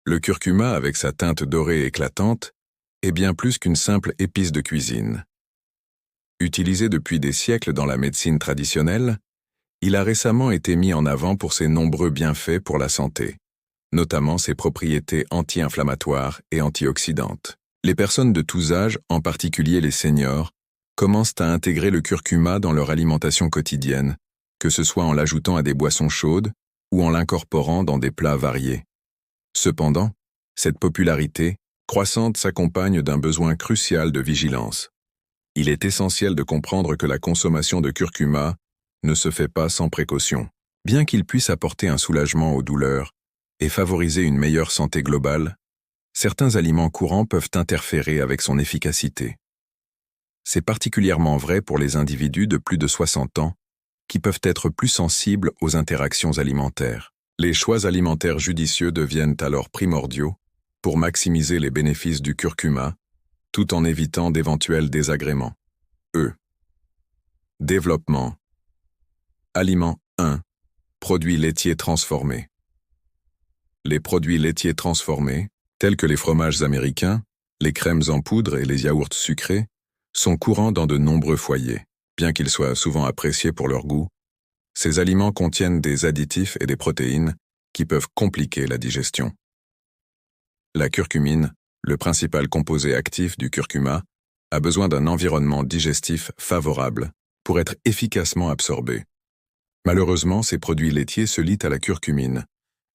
Le curcuma, avec sa teinte dorée éclatante, est bien plus qu'une simple épice de cuisine. Utilisé depuis des siècles dans la médecine traditionnelle, il a récemment été mis en avant pour ses nombreux bienfaits pour la santé, notamment ses propriétés anti-inflammatoires et antioxydantes. Les personnes de tous âges, en particulier les seniors, commencent à intégrer le curcuma dans leur alimentation quotidienne, que ce soit en l'ajoutant à des boissons chaudes ou en l'incorporant dans des plats variés. Cependant, cette popularité croissante s'accompagne d'un besoin crucial de vigilance. Il est essentiel de comprendre que la consommation de curcuma ne se fait pas sans précaution. Bien qu'il puisse apporter un soulagement aux douleurs et favoriser une meilleure santé globale, certains aliments courants peuvent interférer avec son efficacité. C'est particulièrement vrai pour les individus de plus de 60 ans qui peuvent être plus sensibles aux interactions alimentaires. Les choix alimentaires judicieux deviennent alors primordiaux pour maximiser les bénéfices du curcuma, tout en évitant d'éventuels désagréments. Développement. Aliment 1. Produits laitiers transformés. Les produits laitiers transformés, tels que les fromages américains, les crèmes en poudre et les yaourts sucrés, sont courants dans de nombreux foyers. Bien qu'ils soient souvent appréciés pour leur goût, ces aliments contiennent des additifs et des protéines qui peuvent compliquer la digestion. La curcumine, le principal composé actif du curcuma, a besoin d'un environnement digestif favorable pour être efficacement absorbé. Malheureusement, ces produits laitiers se lient à la curcumine,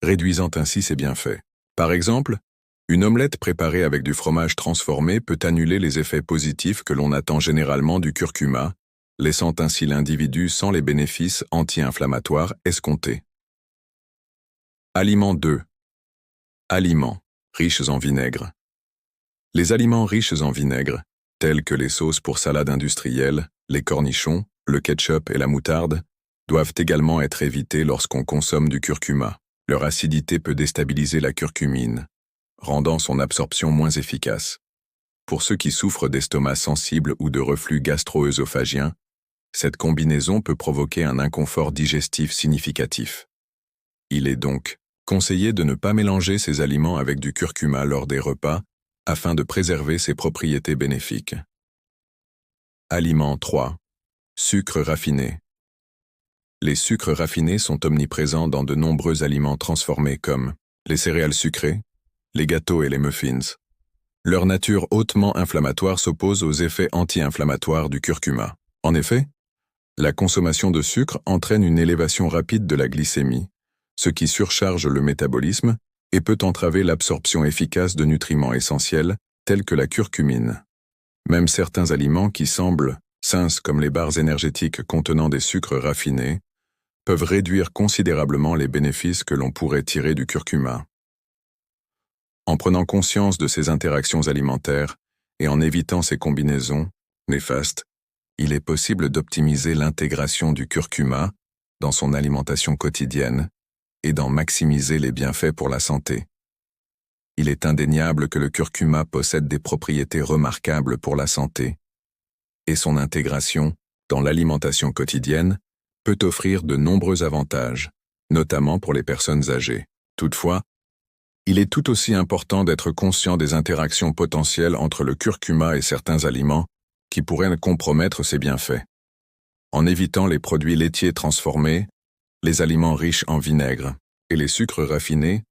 réduisant ainsi ses bienfaits. Par exemple, une omelette préparée avec du fromage transformé peut annuler les effets positifs que l'on attend généralement du curcuma, laissant ainsi l'individu sans les bénéfices anti-inflammatoires escomptés. Aliment 2. Aliments riches en vinaigre. Les aliments riches en vinaigre, tels que les sauces pour salade industrielle, les cornichons, le ketchup et la moutarde, doivent également être évités lorsqu'on consomme du curcuma. Leur acidité peut déstabiliser la curcumine, rendant son absorption moins efficace. Pour ceux qui souffrent d'estomac sensible ou de reflux gastro-œsophagien, cette combinaison peut provoquer un inconfort digestif significatif. Il est donc conseillé de ne pas mélanger ces aliments avec du curcuma lors des repas, afin de préserver ses propriétés bénéfiques. Aliment 3. Sucres raffinés. Les sucres raffinés sont omniprésents dans de nombreux aliments transformés comme les céréales sucrées, les gâteaux et les muffins. Leur nature hautement inflammatoire s'oppose aux effets anti-inflammatoires du curcuma. En effet, la consommation de sucre entraîne une élévation rapide de la glycémie, ce qui surcharge le métabolisme et peut entraver l'absorption efficace de nutriments essentiels tels que la curcumine. Même certains aliments qui semblent sains comme les barres énergétiques contenant des sucres raffinés peuvent réduire considérablement les bénéfices que l'on pourrait tirer du curcuma. En prenant conscience de ces interactions alimentaires et en évitant ces combinaisons néfastes, il est possible d'optimiser l'intégration du curcuma dans son alimentation quotidienne et d'en maximiser les bienfaits pour la santé. Il est indéniable que le curcuma possède des propriétés remarquables pour la santé, et son intégration dans l'alimentation quotidienne peut offrir de nombreux avantages, notamment pour les personnes âgées. Toutefois, il est tout aussi important d'être conscient des interactions potentielles entre le curcuma et certains aliments qui pourraient compromettre ses bienfaits. En évitant les produits laitiers transformés, les aliments riches en vinaigre et les sucres raffinés,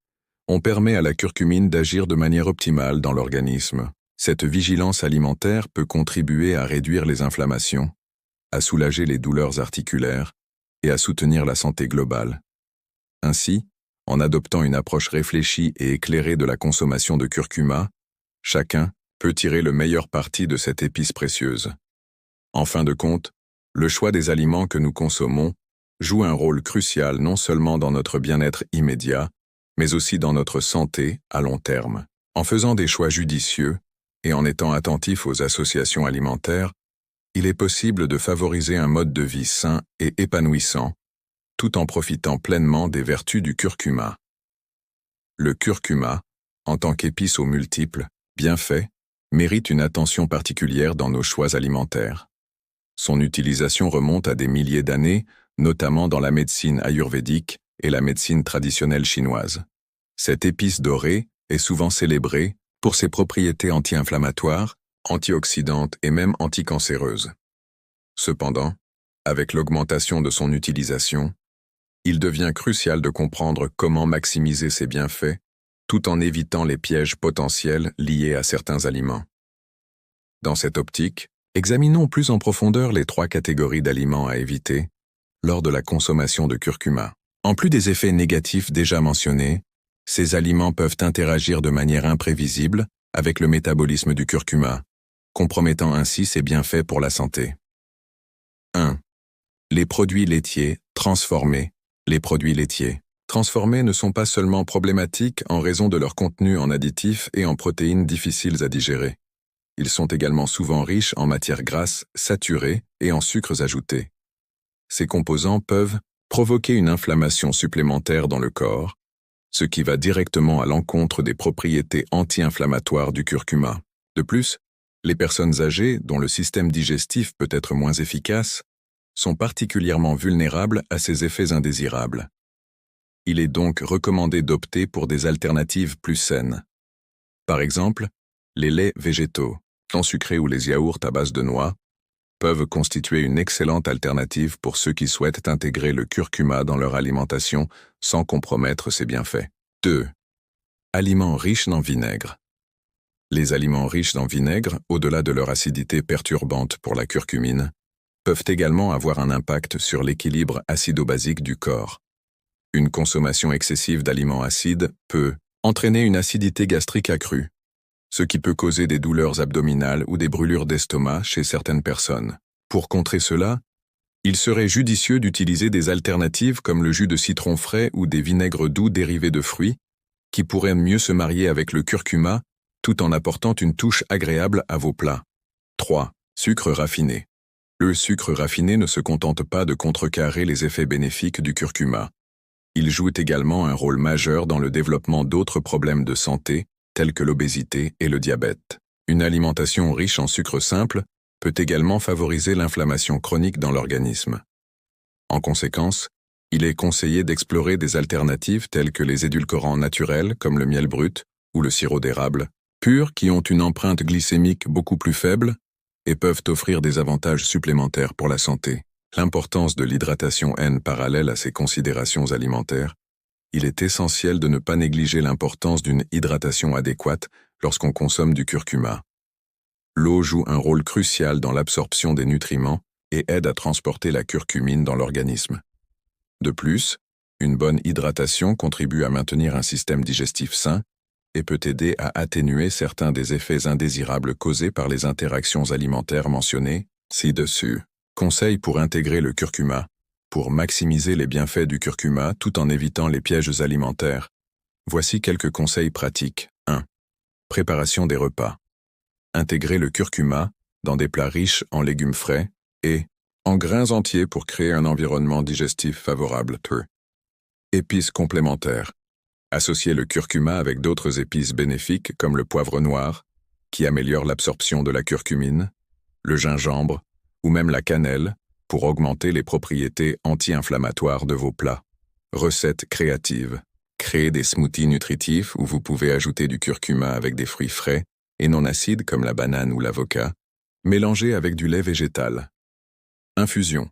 on permet à la curcumine d'agir de manière optimale dans l'organisme. Cette vigilance alimentaire peut contribuer à réduire les inflammations, à soulager les douleurs articulaires et à soutenir la santé globale. Ainsi, en adoptant une approche réfléchie et éclairée de la consommation de curcuma, chacun peut tirer le meilleur parti de cette épice précieuse. En fin de compte, le choix des aliments que nous consommons joue un rôle crucial non seulement dans notre bien-être immédiat, mais aussi dans notre santé à long terme. En faisant des choix judicieux et en étant attentif aux associations alimentaires, il est possible de favoriser un mode de vie sain et épanouissant, tout en profitant pleinement des vertus du curcuma. Le curcuma, en tant qu'épice aux multiples bienfaits, mérite une attention particulière dans nos choix alimentaires. Son utilisation remonte à des milliers d'années, notamment dans la médecine ayurvédique et la médecine traditionnelle chinoise. Cette épice dorée est souvent célébré pour ses propriétés anti-inflammatoires, antioxydantes et même anticancéreuses. Cependant, avec l'augmentation de son utilisation, il devient crucial de comprendre comment maximiser ses bienfaits tout en évitant les pièges potentiels liés à certains aliments. Dans cette optique, examinons plus en profondeur les 3 catégories d'aliments à éviter lors de la consommation de curcuma. En plus des effets négatifs déjà mentionnés, ces aliments peuvent interagir de manière imprévisible avec le métabolisme du curcuma, compromettant ainsi ses bienfaits pour la santé. 1. Les produits laitiers transformés. Les produits laitiers transformés ne sont pas seulement problématiques en raison de leur contenu en additifs et en protéines difficiles à digérer. Ils sont également souvent riches en matières grasses, saturées et en sucres ajoutés. Ces composants peuvent provoquer une inflammation supplémentaire dans le corps, ce qui va directement à l'encontre des propriétés anti-inflammatoires du curcuma. De plus, les personnes âgées, dont le système digestif peut être moins efficace, sont particulièrement vulnérables à ces effets indésirables. Il est donc recommandé d'opter pour des alternatives plus saines. Par exemple, les laits végétaux, non sucrés ou les yaourts à base de noix, peuvent constituer une excellente alternative pour ceux qui souhaitent intégrer le curcuma dans leur alimentation sans compromettre ses bienfaits. 2. Aliments riches en vinaigre. Les aliments riches en vinaigre, au-delà de leur acidité perturbante pour la curcumine, peuvent également avoir un impact sur l'équilibre acido-basique du corps. Une consommation excessive d'aliments acides peut entraîner une acidité gastrique accrue, ce qui peut causer des douleurs abdominales ou des brûlures d'estomac chez certaines personnes. Pour contrer cela, il serait judicieux d'utiliser des alternatives comme le jus de citron frais ou des vinaigres doux dérivés de fruits, qui pourraient mieux se marier avec le curcuma tout en apportant une touche agréable à vos plats. 3. Sucre raffiné. Le sucre raffiné ne se contente pas de contrecarrer les effets bénéfiques du curcuma. Il joue également un rôle majeur dans le développement d'autres problèmes de santé, tels que l'obésité et le diabète. Une alimentation riche en sucre simple peut également favoriser l'inflammation chronique dans l'organisme. En conséquence, il est conseillé d'explorer des alternatives telles que les édulcorants naturels comme le miel brut ou le sirop d'érable, purs qui ont une empreinte glycémique beaucoup plus faible et peuvent offrir des avantages supplémentaires pour la santé. L'importance de l'hydratation N parallèle à ces considérations alimentaires, il est essentiel de ne pas négliger l'importance d'une hydratation adéquate lorsqu'on consomme du curcuma. L'eau joue un rôle crucial dans l'absorption des nutriments et aide à transporter la curcumine dans l'organisme. De plus, une bonne hydratation contribue à maintenir un système digestif sain et peut aider à atténuer certains des effets indésirables causés par les interactions alimentaires mentionnées ci-dessus. Conseils pour intégrer le curcuma. Pour maximiser les bienfaits du curcuma tout en évitant les pièges alimentaires, voici quelques conseils pratiques. 1. Préparation des repas. Intégrer le curcuma dans des plats riches en légumes frais et en grains entiers pour créer un environnement digestif favorable. 2. Épices complémentaires. Associer le curcuma avec d'autres épices bénéfiques comme le poivre noir, qui améliore l'absorption de la curcumine, le gingembre, ou même la cannelle, pour augmenter les propriétés anti-inflammatoires de vos plats. Recettes créatives. Créez des smoothies nutritifs où vous pouvez ajouter du curcuma avec des fruits frais et non acides comme la banane ou l'avocat, mélangés avec du lait végétal. Infusion.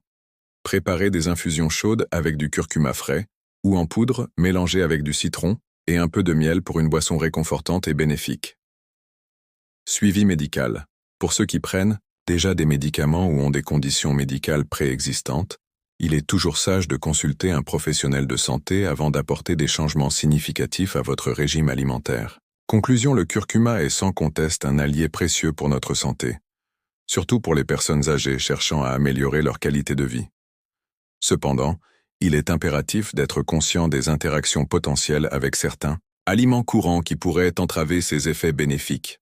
Préparez des infusions chaudes avec du curcuma frais ou en poudre mélangée avec du citron et un peu de miel pour une boisson réconfortante et bénéfique. Suivi médical. Pour ceux qui prennent déjà des médicaments ou ont des conditions médicales préexistantes, il est toujours sage de consulter un professionnel de santé avant d'apporter des changements significatifs à votre régime alimentaire. Conclusion, le curcuma est sans conteste un allié précieux pour notre santé, surtout pour les personnes âgées cherchant à améliorer leur qualité de vie. Cependant, il est impératif d'être conscient des interactions potentielles avec certains aliments courants qui pourraient entraver ces effets bénéfiques.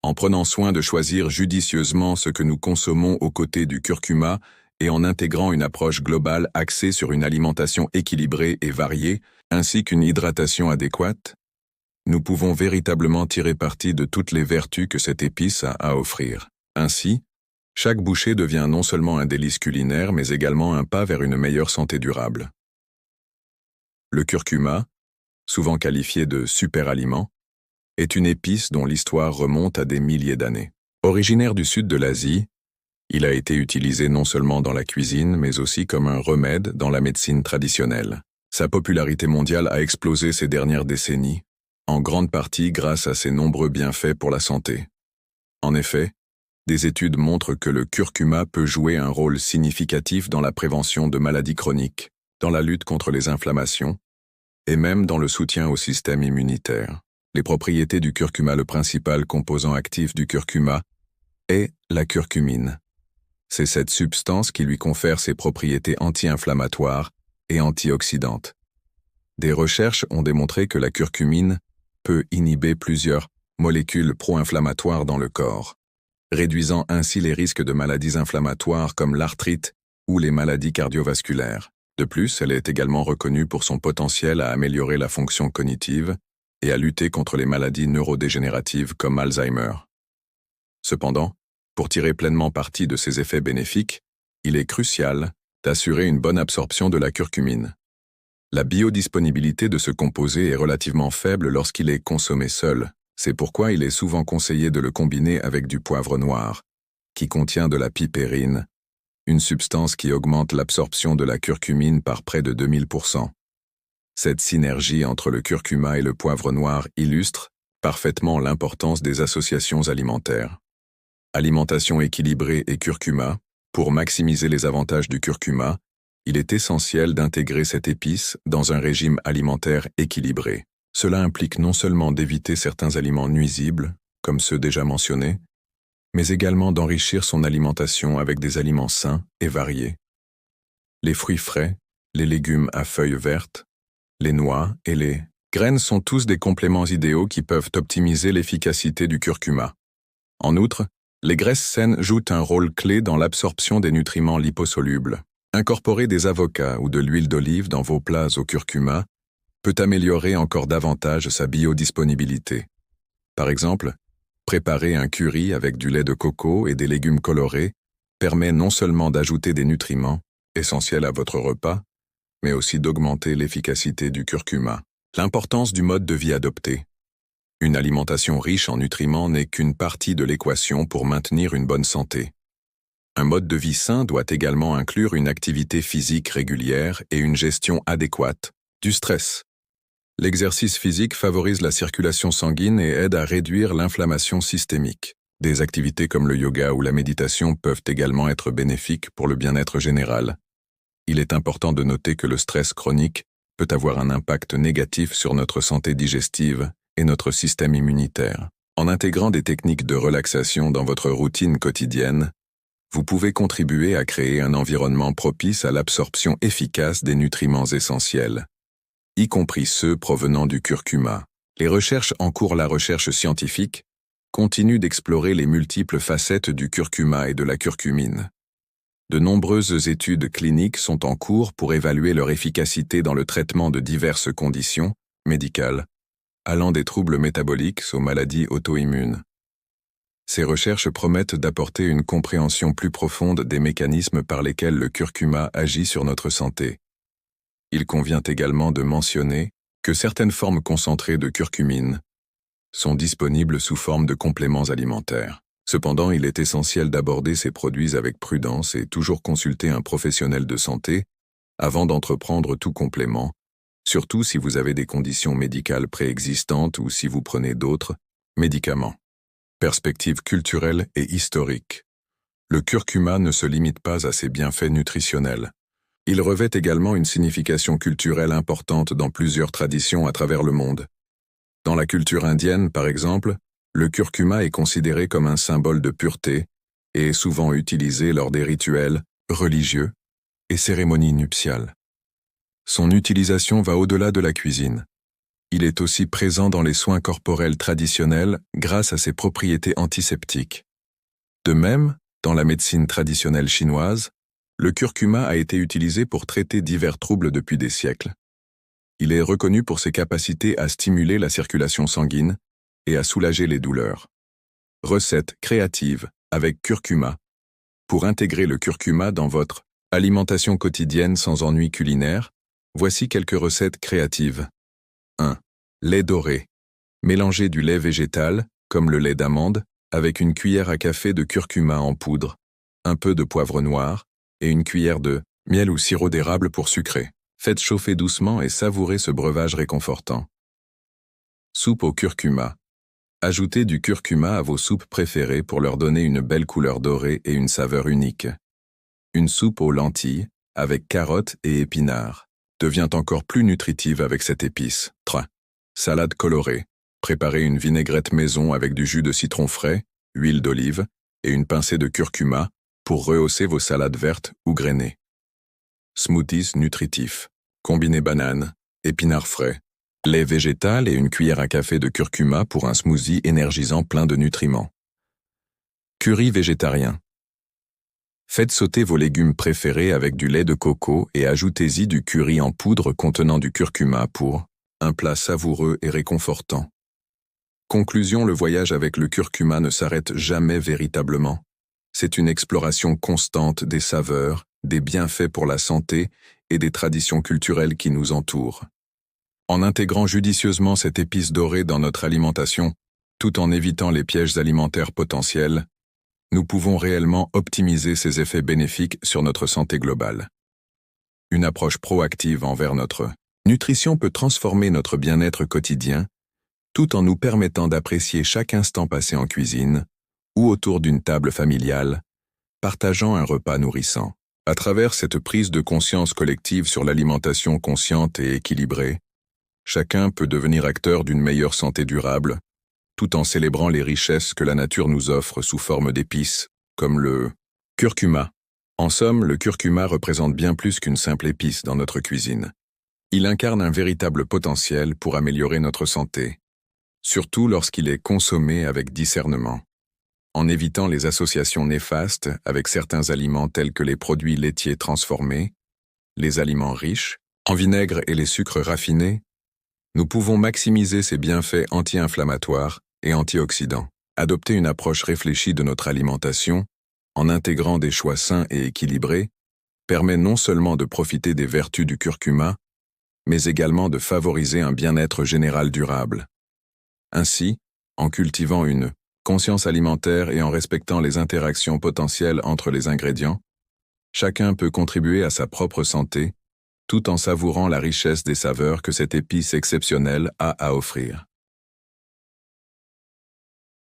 En prenant soin de choisir judicieusement ce que nous consommons aux côtés du curcuma et en intégrant une approche globale axée sur une alimentation équilibrée et variée, ainsi qu'une hydratation adéquate, nous pouvons véritablement tirer parti de toutes les vertus que cette épice a à offrir. Ainsi, chaque bouchée devient non seulement un délice culinaire, mais également un pas vers une meilleure santé durable. Le curcuma, souvent qualifié de super-aliment, est une épice dont l'histoire remonte à des milliers d'années. Originaire du sud de l'Asie, il a été utilisé non seulement dans la cuisine, mais aussi comme un remède dans la médecine traditionnelle. Sa popularité mondiale a explosé ces dernières décennies, en grande partie grâce à ses nombreux bienfaits pour la santé. En effet, des études montrent que le curcuma peut jouer un rôle significatif dans la prévention de maladies chroniques, dans la lutte contre les inflammations, et même dans le soutien au système immunitaire. Les propriétés du curcuma. Le principal composant actif du curcuma est la curcumine. C'est cette substance qui lui confère ses propriétés anti-inflammatoires et antioxydantes. Des recherches ont démontré que la curcumine peut inhiber plusieurs molécules pro-inflammatoires dans le corps, réduisant ainsi les risques de maladies inflammatoires comme l'arthrite ou les maladies cardiovasculaires. De plus, elle est également reconnue pour son potentiel à améliorer la fonction cognitive et à lutter contre les maladies neurodégénératives comme Alzheimer. Cependant, pour tirer pleinement parti de ses effets bénéfiques, il est crucial d'assurer une bonne absorption de la curcumine. La biodisponibilité de ce composé est relativement faible lorsqu'il est consommé seul. C'est pourquoi il est souvent conseillé de le combiner avec du poivre noir, qui contient de la pipérine, une substance qui augmente l'absorption de la curcumine par près de 2000%. Cette synergie entre le curcuma et le poivre noir illustre parfaitement l'importance des associations alimentaires. Alimentation équilibrée et curcuma. Pour maximiser les avantages du curcuma, il est essentiel d'intégrer cette épice dans un régime alimentaire équilibré. Cela implique non seulement d'éviter certains aliments nuisibles, comme ceux déjà mentionnés, mais également d'enrichir son alimentation avec des aliments sains et variés. Les fruits frais, les légumes à feuilles vertes, les noix et les graines sont tous des compléments idéaux qui peuvent optimiser l'efficacité du curcuma. En outre, les graisses saines jouent un rôle clé dans l'absorption des nutriments liposolubles. Incorporer des avocats ou de l'huile d'olive dans vos plats au curcuma peut améliorer encore davantage sa biodisponibilité. Par exemple, préparer un curry avec du lait de coco et des légumes colorés permet non seulement d'ajouter des nutriments, essentiels à votre repas, mais aussi d'augmenter l'efficacité du curcuma. L'importance du mode de vie adopté. Une alimentation riche en nutriments n'est qu'une partie de l'équation pour maintenir une bonne santé. Un mode de vie sain doit également inclure une activité physique régulière et une gestion adéquate du stress. L'exercice physique favorise la circulation sanguine et aide à réduire l'inflammation systémique. Des activités comme le yoga ou la méditation peuvent également être bénéfiques pour le bien-être général. Il est important de noter que le stress chronique peut avoir un impact négatif sur notre santé digestive et notre système immunitaire. En intégrant des techniques de relaxation dans votre routine quotidienne, vous pouvez contribuer à créer un environnement propice à l'absorption efficace des nutriments essentiels, y compris ceux provenant du curcuma. Les recherches en cours. La recherche scientifique continue d'explorer les multiples facettes du curcuma et de la curcumine. De nombreuses études cliniques sont en cours pour évaluer leur efficacité dans le traitement de diverses conditions médicales, allant des troubles métaboliques aux maladies auto-immunes. Ces recherches promettent d'apporter une compréhension plus profonde des mécanismes par lesquels le curcuma agit sur notre santé. Il convient également de mentionner que certaines formes concentrées de curcumine sont disponibles sous forme de compléments alimentaires. Cependant, il est essentiel d'aborder ces produits avec prudence et toujours consulter un professionnel de santé avant d'entreprendre tout complément, surtout si vous avez des conditions médicales préexistantes ou si vous prenez d'autres médicaments. Perspective culturelle et historique. Le curcuma ne se limite pas à ses bienfaits nutritionnels. Il revêt également une signification culturelle importante dans plusieurs traditions à travers le monde. Dans la culture indienne, par exemple, le curcuma est considéré comme un symbole de pureté et est souvent utilisé lors des rituels religieux et cérémonies nuptiales. Son utilisation va au-delà de la cuisine. Il est aussi présent dans les soins corporels traditionnels grâce à ses propriétés antiseptiques. De même, dans la médecine traditionnelle chinoise, le curcuma a été utilisé pour traiter divers troubles depuis des siècles. Il est reconnu pour ses capacités à stimuler la circulation sanguine et à soulager les douleurs. Recette créative avec curcuma. Pour intégrer le curcuma dans votre alimentation quotidienne sans ennui culinaire, voici quelques recettes créatives. 1. Lait doré. Mélangez du lait végétal, comme le lait d'amande, avec une cuillère à café de curcuma en poudre, un peu de poivre noir et une cuillère de miel ou sirop d'érable pour sucrer. Faites chauffer doucement et savourez ce breuvage réconfortant. Soupe au curcuma. Ajoutez du curcuma à vos soupes préférées pour leur donner une belle couleur dorée et une saveur unique. Une soupe aux lentilles, avec carottes et épinards, devient encore plus nutritive avec cette épice. Salade colorée. Préparez une vinaigrette maison avec du jus de citron frais, huile d'olive et une pincée de curcuma pour rehausser vos salades vertes ou grainées. Smoothies nutritifs. Combinez bananes, épinards frais, lait végétal et une cuillère à café de curcuma pour un smoothie énergisant plein de nutriments. Curry végétarien. Faites sauter vos légumes préférés avec du lait de coco et ajoutez-y du curry en poudre contenant du curcuma pour un plat savoureux et réconfortant. Conclusion, le voyage avec le curcuma ne s'arrête jamais véritablement. C'est une exploration constante des saveurs, des bienfaits pour la santé et des traditions culturelles qui nous entourent. En intégrant judicieusement cette épice dorée dans notre alimentation, tout en évitant les pièges alimentaires potentiels, nous pouvons réellement optimiser ses effets bénéfiques sur notre santé globale. Une approche proactive envers notre nutrition peut transformer notre bien-être quotidien, tout en nous permettant d'apprécier chaque instant passé en cuisine ou autour d'une table familiale, partageant un repas nourrissant. À travers cette prise de conscience collective sur l'alimentation consciente et équilibrée, chacun peut devenir acteur d'une meilleure santé durable, tout en célébrant les richesses que la nature nous offre sous forme d'épices, comme le curcuma. En somme, le curcuma représente bien plus qu'une simple épice dans notre cuisine. Il incarne un véritable potentiel pour améliorer notre santé, surtout lorsqu'il est consommé avec discernement. En évitant les associations néfastes avec certains aliments tels que les produits laitiers transformés, les aliments riches en vinaigre et les sucres raffinés, nous pouvons maximiser ses bienfaits anti-inflammatoires et antioxydants. Adopter une approche réfléchie de notre alimentation, en intégrant des choix sains et équilibrés, permet non seulement de profiter des vertus du curcuma, mais également de favoriser un bien-être général durable. Ainsi, en cultivant une conscience alimentaire et en respectant les interactions potentielles entre les ingrédients, chacun peut contribuer à sa propre santé, tout en savourant la richesse des saveurs que cette épice exceptionnelle a à offrir.